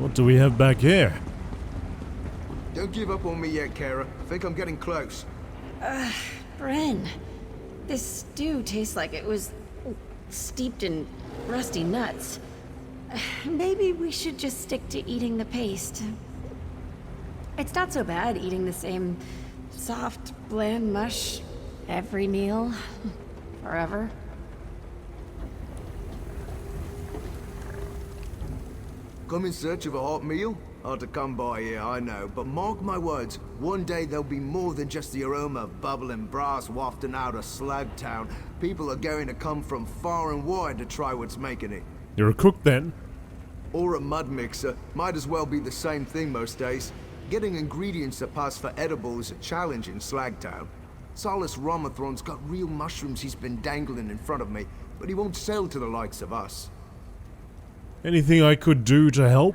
What do we have back here? Don't give up on me yet, Kara. I think I'm getting close. Bryn, this stew tastes like it was steeped in rusty nuts. Maybe we should just stick to eating the paste. It's not so bad eating the same soft, bland mush every meal. Forever. Come in search of a hot meal? Hard to come by here, I know, but mark my words, one day there'll be more than just the aroma of bubbling brass wafting out of Slag Town. People are going to come from far and wide to try what's making it. You're a cook then? Or a mud mixer. Might as well be the same thing most days. Getting ingredients that pass for edible is a challenge in Slag Town. Silas Romathron's got real mushrooms he's been dangling in front of me, but he won't sell to the likes of us. Anything I could do to help?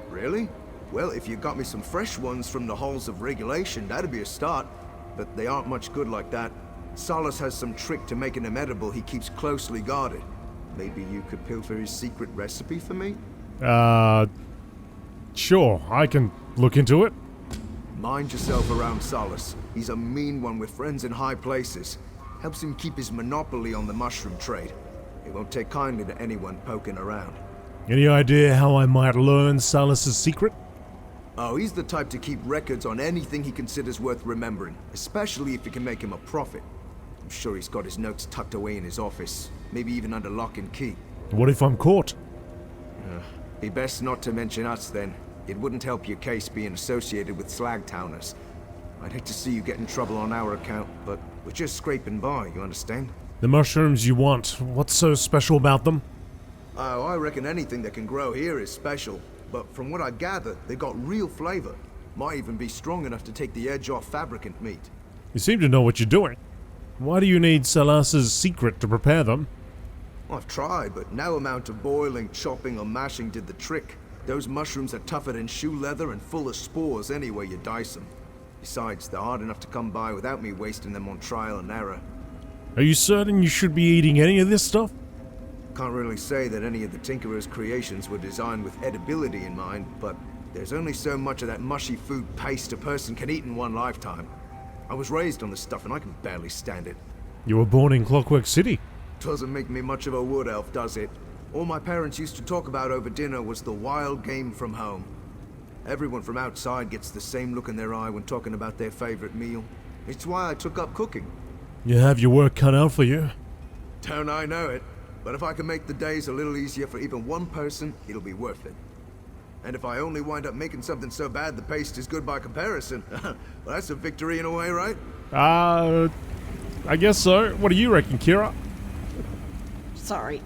Really? Well, if you got me some fresh ones from the halls of regulation, that'd be a start. But they aren't much good like that. Silas has some trick to making them edible he keeps closely guarded. Maybe you could pilfer his secret recipe for me? Sure, I can look into it. Mind yourself around Silas. He's a mean one with friends in high places. Helps him keep his monopoly on the mushroom trade. He won't take kindly to anyone poking around. Any idea how I might learn Silas's secret? Oh, he's the type to keep records on anything he considers worth remembering, especially if it can make him a profit. I'm sure he's got his notes tucked away in his office, maybe even under lock and key. What if I'm caught? Be best not to mention us then. It wouldn't help your case being associated with Slag Towners. I'd hate to see you get in trouble on our account, but we're just scraping by, you understand? The mushrooms you want, what's so special about them? Oh, I reckon anything that can grow here is special. But from what I gather, they got real flavor. Might even be strong enough to take the edge off fabricant meat. You seem to know what you're doing. Why do you need Silas's secret to prepare them? I've tried, but no amount of boiling, chopping, or mashing did the trick. Those mushrooms are tougher than shoe leather and full of spores any way you dice them. Besides, they're hard enough to come by without me wasting them on trial and error. Are you certain you should be eating any of this stuff? Can't really say that any of the Tinkerer's creations were designed with edibility in mind, but there's only so much of that mushy food paste a person can eat in one lifetime. I was raised on this stuff and I can barely stand it. You were born in Clockwork City. Doesn't make me much of a wood elf, does it? All my parents used to talk about over dinner was the wild game from home. Everyone from outside gets the same look in their eye when talking about their favorite meal. It's why I took up cooking. You have your work cut out for you. Don't I know it? But if I can make the days a little easier for even one person, it'll be worth it. And if I only wind up making something so bad the paste is good by comparison, well, that's a victory in a way, right? I guess so. What do you reckon, Kira? Sorry.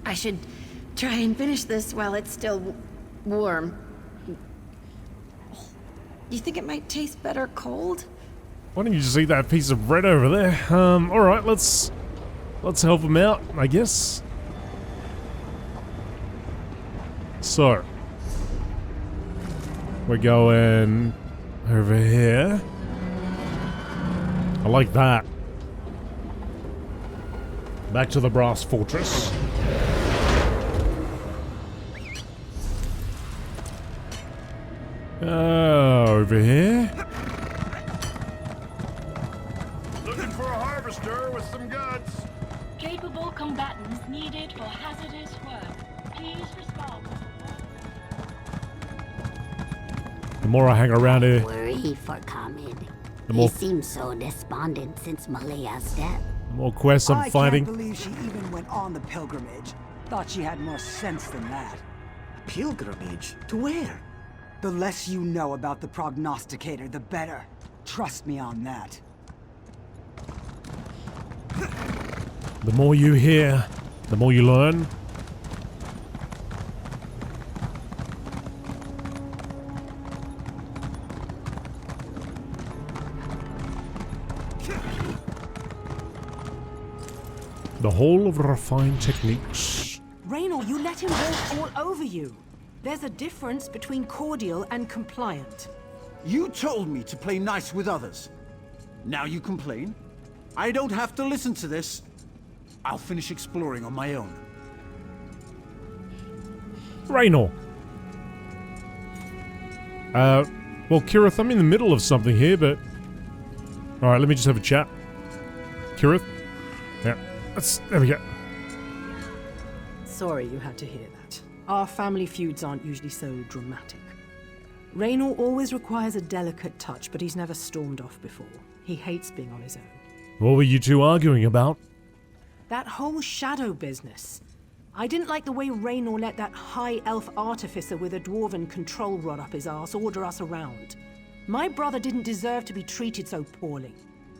I should try and finish this while it's still warm. You think it might taste better cold? Why don't you just eat that piece of bread over there? Alright, let's help him out, I guess. So, we're going over here. I like that. Back to the brass fortress. Over here. Looking for a harvester with some guts. Capable combatants needed for hazardous work. Please respond. The more I hang around here, Worry for Kamid. The He more- seems so despondent since Malia's death. the more quests I'm I fighting. can't believe she even went on the pilgrimage. Thought she had more sense than that. Pilgrimage? To where? The less you know about the prognosticator, the better. Trust me on that. The more you hear, the more you learn. The Hall of Refined Techniques. Raynor, you let him walk all over you. There's a difference between cordial and compliant. You told me to play nice with others. Now you complain? I don't have to listen to this. I'll finish exploring on my own. Raynor, Well, Kirith, I'm in the middle of something here, but... Alright, let me just have a chat. Kirith? Yeah, there we go. Sorry you had to hear that. Our family feuds aren't usually so dramatic. Raynor always requires a delicate touch, but he's never stormed off before. He hates being on his own. What were you two arguing about? That whole shadow business. I didn't like the way Raynor let that high elf artificer with a dwarven control rod up his arse order us around. My brother didn't deserve to be treated so poorly.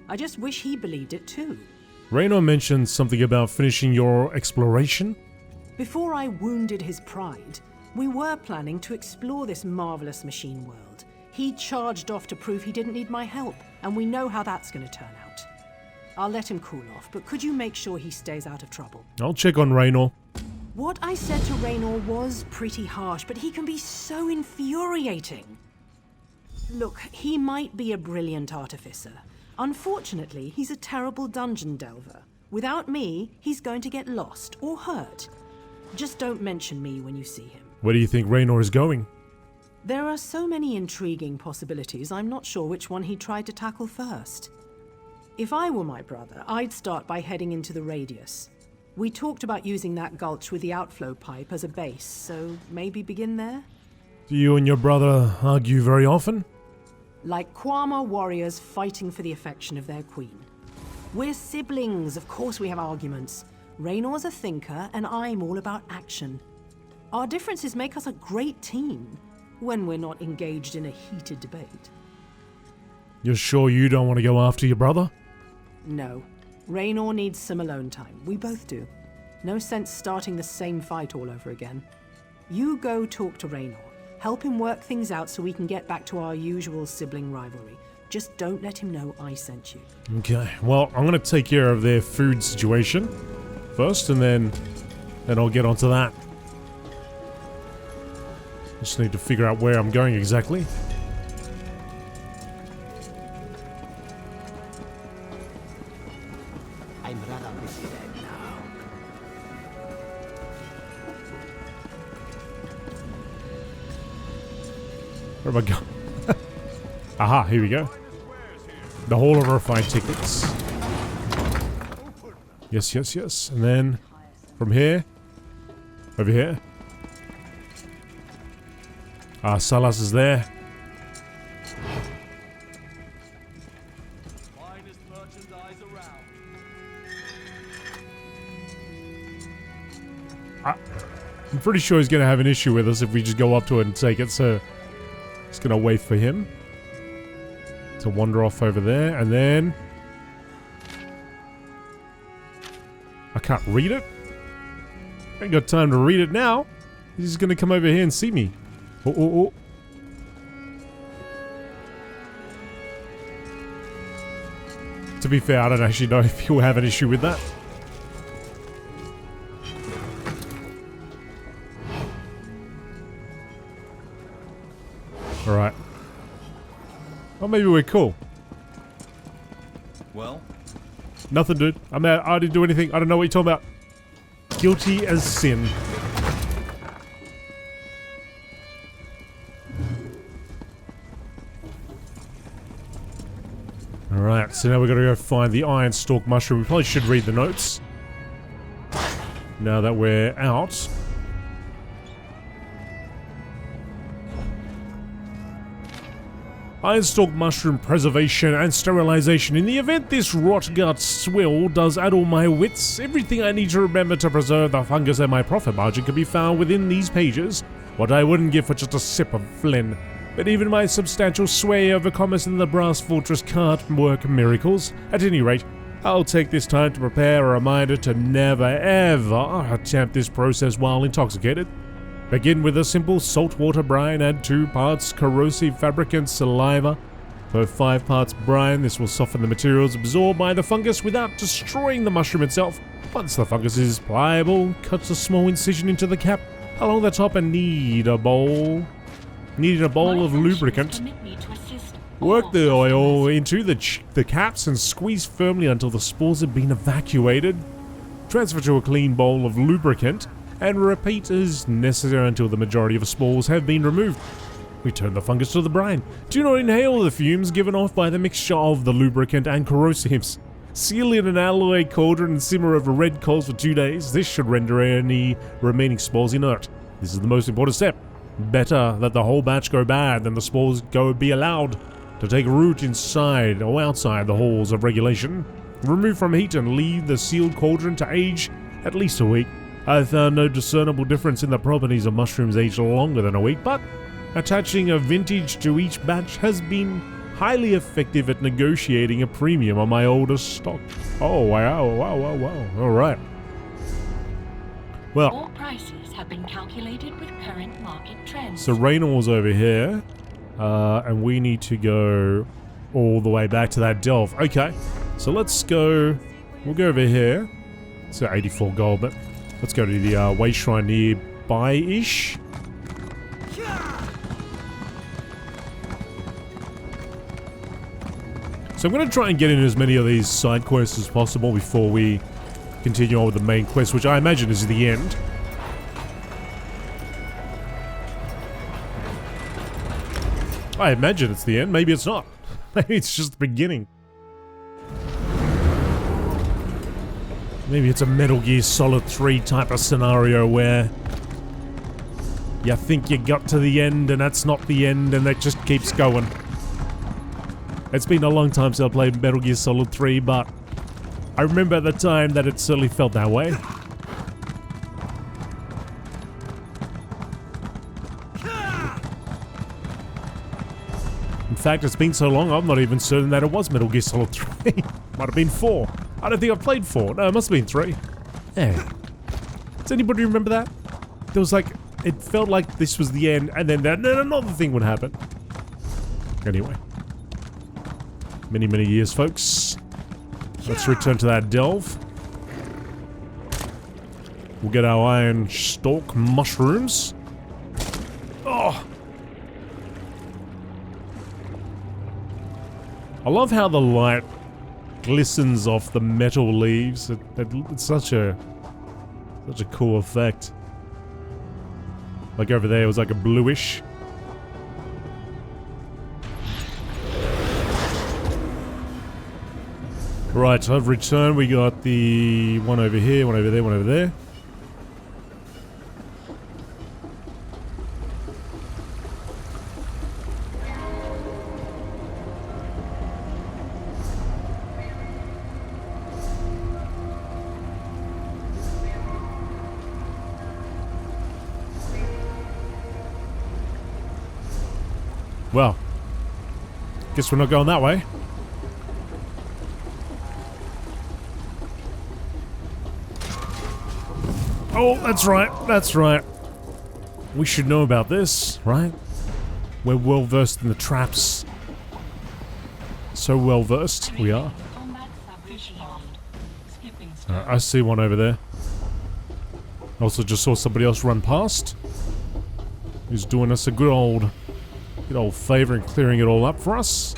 I just wish he believed it too. Raynor mentioned something about finishing your exploration? Before I wounded his pride, we were planning to explore this marvelous machine world. He charged off to prove he didn't need my help, and we know how that's going to turn out. I'll let him cool off, but could you make sure he stays out of trouble? I'll check on Raynor. What I said to Raynor was pretty harsh, but he can be so infuriating. Look, he might be a brilliant artificer. Unfortunately, he's a terrible dungeon delver. Without me, he's going to get lost or hurt. Just don't mention me when you see him. Where do you think Raynor is going? There are so many intriguing possibilities, I'm not sure which one he tried to tackle first. If I were my brother, I'd start by heading into the radius. We talked about using that gulch with the outflow pipe as a base, so maybe begin there? Do you and your brother argue very often? Like Kwama warriors fighting for the affection of their queen. We're siblings, of course we have arguments. Raynor's a thinker, and I'm all about action. Our differences make us a great team, when we're not engaged in a heated debate. You're sure you don't want to go after your brother? No. Raynor needs some alone time. We both do. No sense starting the same fight all over again. You go talk to Raynor. Help him work things out so we can get back to our usual sibling rivalry. Just don't let him know I sent you. Okay, well, I'm going to take care of their food situation first, and then I'll get onto that. Just need to figure out where I'm going exactly. I'm rather busy then now. Where am I going? Aha, here we go. The Hall of Refined Tickets. Yes, yes, yes. And then from here, over here. Salas is there. Finest merchandise around. I'm pretty sure he's going to have an issue with us if we just go up to it and take it, so just going to wait for him to wander off over there, and then I can't read it. I ain't got time to read it now. He's just going to come over here and see me. Oh, oh, oh. To be fair, I don't actually know if he'll have an issue with that. Alright. Well, maybe we're cool. Well? Nothing, dude. I'm out. I didn't do anything. I don't know what you're talking about. Guilty as sin. Alright, so now we've got to go find the Iron Stalk Mushroom. We probably should read the notes. Now that we're out. Iron-stalk mushroom preservation and sterilization. In the event this rot-gut swill does addle my wits, everything I need to remember to preserve the fungus and my profit margin can be found within these pages. What I wouldn't give for just a sip of Flynn. But even my substantial sway over commerce in the Brass Fortress can't work miracles. At any rate, I'll take this time to prepare a reminder to never ever attempt this process while intoxicated. Begin with a simple saltwater brine, add 2 parts corrosive fabricant saliva. For 5 parts brine, this will soften the materials absorbed by the fungus without destroying the mushroom itself. Once the fungus is pliable, cut a small incision into the cap along the top and knead a bowl of lubricant. Work the oil into the caps and squeeze firmly until the spores have been evacuated. Transfer to a clean bowl of lubricant and repeat as necessary until the majority of the spores have been removed. Return the fungus to the brine. Do not inhale the fumes given off by the mixture of the lubricant and corrosives. Seal in an alloy cauldron and simmer over red coals for 2 days. This should render any remaining spores inert. This is the most important step. Better that the whole batch go bad than the spores be allowed to take root inside or outside the halls of regulation. Remove from heat and leave the sealed cauldron to age at least a week. I have found no discernible difference in the properties of mushrooms aged longer than a week, but attaching a vintage to each batch has been highly effective at negotiating a premium on my oldest stock. Oh, wow. Alright. Well, all prices have been calculated with current market trends. So Raynor's over here, and we need to go all the way back to that delve. Okay, so let's go, we'll go over here. So 84 gold, but let's go to the way shrine nearby-ish. So I'm going to try and get in as many of these side quests as possible before we continue on with the main quest, which I imagine is the end. I imagine it's the end. Maybe it's not. Maybe it's just the beginning. Maybe it's a Metal Gear Solid 3 type of scenario where you think you got to the end and that's not the end and that just keeps going. It's been a long time since I played Metal Gear Solid 3, but I remember at the time that it certainly felt that way. In fact, it's been so long, I'm not even certain that it was Metal Gear Solid 3. Might have been 4. I don't think I've played 4. No, it must have been 3. Yeah. Does anybody remember that? There was like, it felt like this was the end, and then another thing would happen. Anyway. Many, many years, folks. Let's return to that delve. We'll get our iron stalk mushrooms. Oh! I love how the light glistens off the metal leaves. It's such a cool effect. Like over there, it was like a bluish. Right, so I've returned. We got the one over here, one over there, one over there. Well, guess we're not going that way. Oh, that's right. We should know about this, right? We're well versed in the traps. So well versed, we are. I see one over there. I also just saw somebody else run past. Who's doing us a good old favor and clearing it all up for us.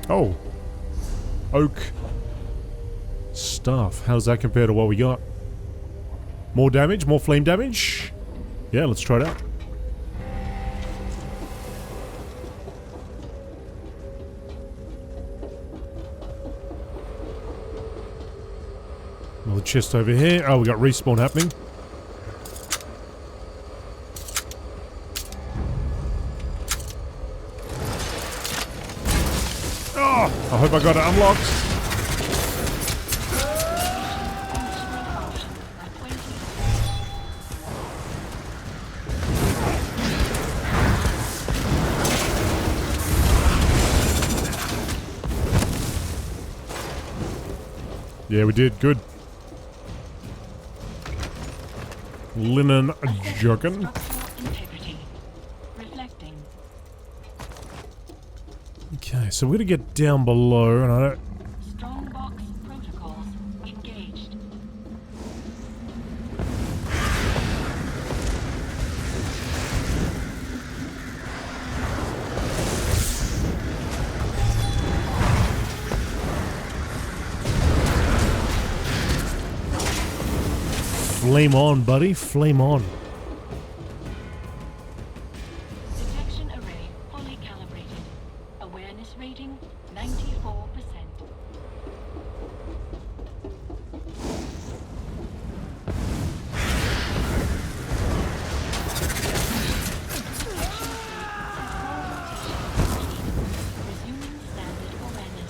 Oh. Oak staff. How does that compare to what we got? More damage? More flame damage? Yeah, let's try it out. Another chest over here. Oh, we got respawn happening. I hope I got it unlocked. Yeah, we did. Good. Linen juggin. Okay, so we're gonna get down below, and I don't. Strongbox protocols engaged. Flame on, buddy. Flame on. Detection array fully calibrated. Awareness rating 94%. Resuming standard awareness.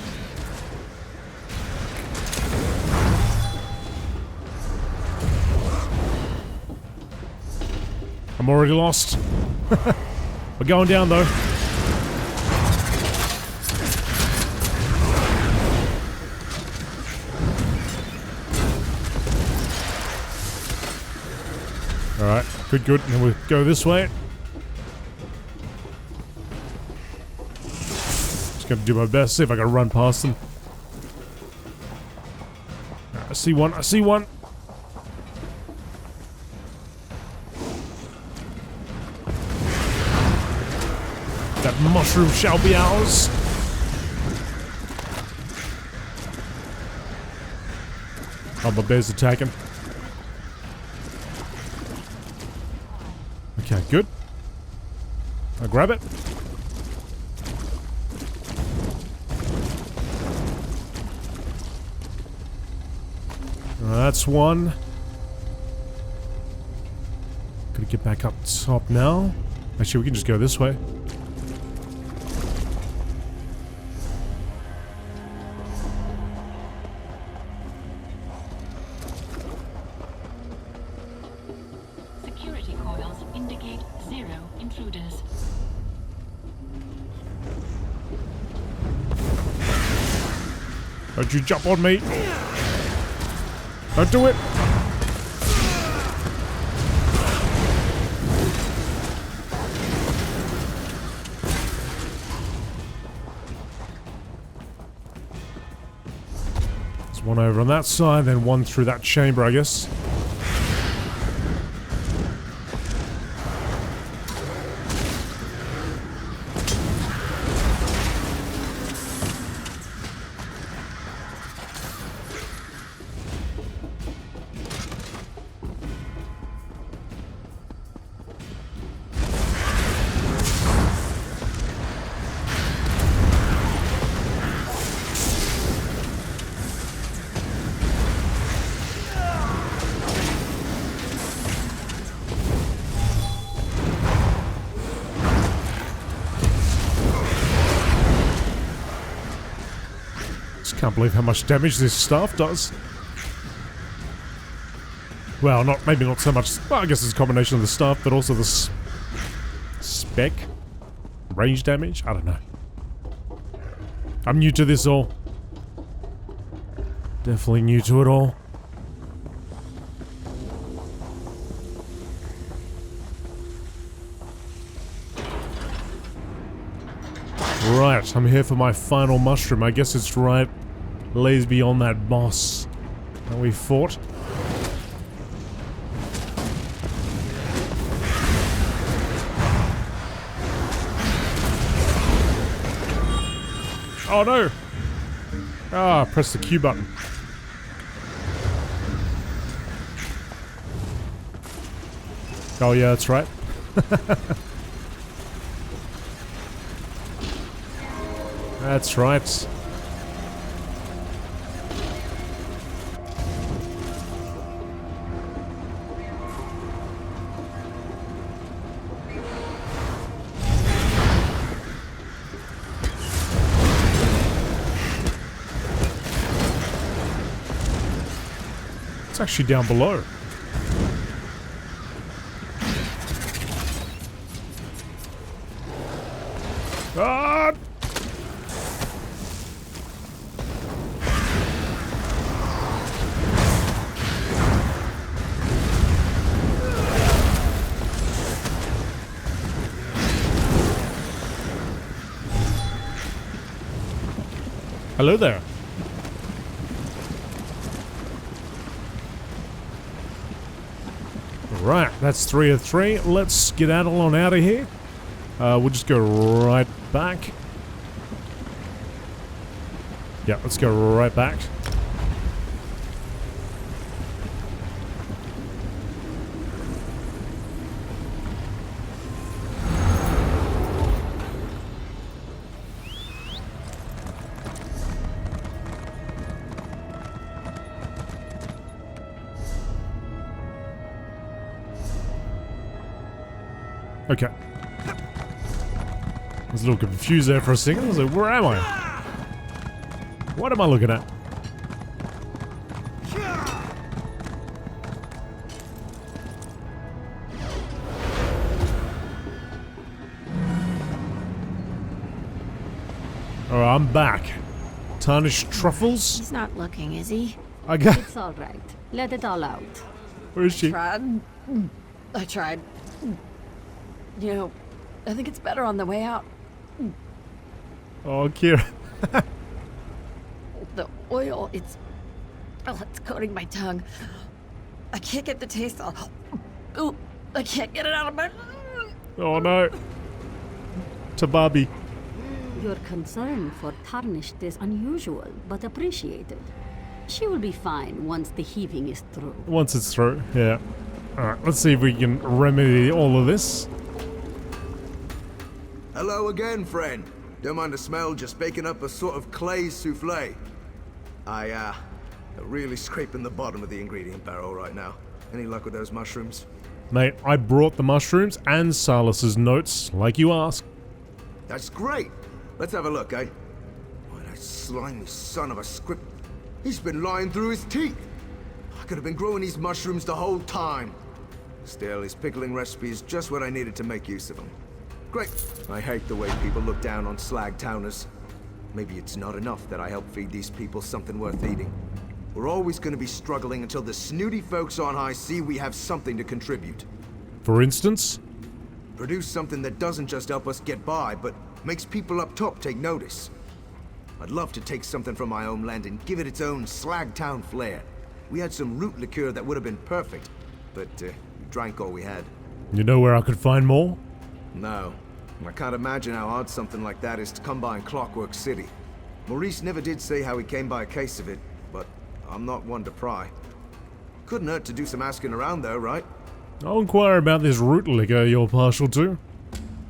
I'm already lost. We're going down though. Alright, good. Now we'll go this way. Just gonna do my best, see if I can run past them. I see one, I see one. That mushroom shall be ours. Oh, my bear's attacking. Okay, good. I'll grab it. That's one. Gotta get back up top now. Actually, we can just go this way. Security coils indicate 0 intruders. Don't you jump on me. Don't do it. There's one over on that side, then one through that chamber, I guess. Can't believe how much damage this staff does. Well, maybe not so much. Well, I guess it's a combination of the staff, but also the spec range damage. I don't know. I'm new to this all. Definitely new to it all. Right, I'm here for my final mushroom. I guess it's right. Lays beyond that boss that we fought. Oh no! Ah, press the Q button. Oh yeah, that's right. That's right. It's actually down below. Ah! Hello there. Right, that's 3 of 3. Let's skedaddle on out of here. We'll just go right back. Yeah, let's go right back. Okay. I was a little confused there for a second. I was like, where am I? What am I looking at? Alright, I'm back. Tarnished Truffles? He's not looking, is he? I got. It's all right. Let it all out. Where is she? I tried. You know, I think it's better on the way out. Oh, Kira. The oil, it's coating my tongue. I can't get the taste off. Ooh, I can't get it out of my... Oh no. Tababi. Your concern for Tarnished is unusual, but appreciated. She will be fine once the heaving is through. Once it's through, yeah. Alright, let's see if we can remedy all of this. Hello again, friend. Don't mind the smell, just baking up a sort of clay souffle. I, really scraping the bottom of the ingredient barrel right now. Any luck with those mushrooms? Mate, I brought the mushrooms and Silas's notes, like you asked. That's great. Let's have a look, eh? Why, that slimy son of a script. He's been lying through his teeth. I could have been growing these mushrooms the whole time. Still, his pickling recipe is just what I needed to make use of them. Great. I hate the way people look down on slag towners. Maybe it's not enough that I help feed these people something worth eating. We're always going to be struggling until the snooty folks on high see we have something to contribute. For instance? Produce something that doesn't just help us get by, but makes people up top take notice. I'd love to take something from my homeland and give it its own slag town flair. We had some root liqueur that would have been perfect, but we drank all we had. You know where I could find more? No. I can't imagine how hard something like that is to come by in Clockwork City. Maurice never did say how he came by a case of it, but I'm not one to pry. Couldn't hurt to do some asking around though, right? I'll inquire about this root liquor you're partial to.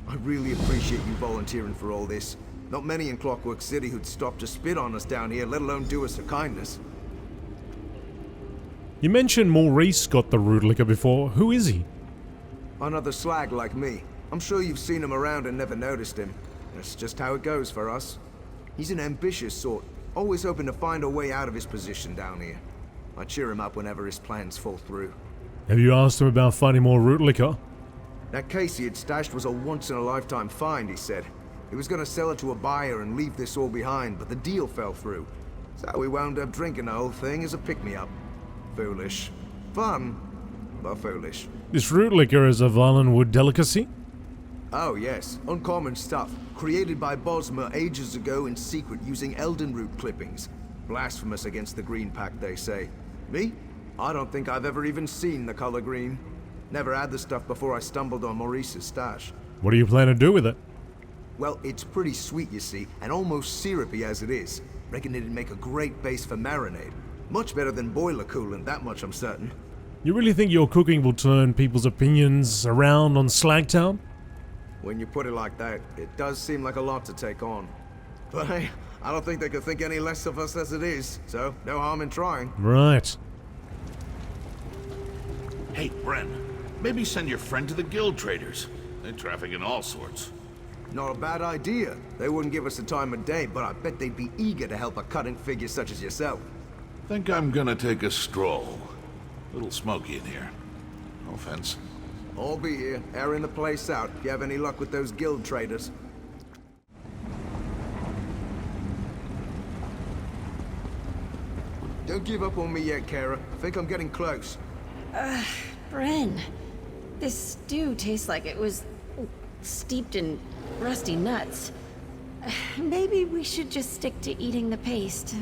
I really appreciate you volunteering for all this. Not many in Clockwork City who'd stop to spit on us down here, let alone do us a kindness. You mentioned Maurice got the root liquor before. Who is he? Another slag like me. I'm sure you've seen him around and never noticed him. That's just how it goes for us. He's an ambitious sort, always hoping to find a way out of his position down here. I cheer him up whenever his plans fall through. Have you asked him about finding more root liquor? That case he had stashed was a once-in-a-lifetime find, he said. He was gonna sell it to a buyer and leave this all behind, but the deal fell through. So we wound up drinking the whole thing as a pick-me-up. Foolish. Fun, but foolish. This root liquor is a Valenwood delicacy? Oh yes, uncommon stuff. Created by Bosmer ages ago in secret using Elden root clippings. Blasphemous against the Green Pact, they say. Me? I don't think I've ever even seen the color green. Never had the stuff before I stumbled on Maurice's stash. What do you plan to do with it? Well, it's pretty sweet, you see, and almost syrupy as it is. Reckon it'd make a great base for marinade. Much better than boiler coolant, that much I'm certain. You really think your cooking will turn people's opinions around on Slagtown? When you put it like that, it does seem like a lot to take on. But hey, I don't think they could think any less of us as it is, so no harm in trying. Right. Hey, Bren, maybe send your friend to the guild traders. They traffic in all sorts. Not a bad idea. They wouldn't give us the time of day, but I bet they'd be eager to help a cutting figure such as yourself. Think I'm gonna take a stroll. A little smoky in here. No offense. I'll be here, airing the place out, if you have any luck with those guild traders. Don't give up on me yet, Kara. I think I'm getting close. Bren, this stew tastes like it was steeped in rusty nuts. Maybe we should just stick to eating the paste.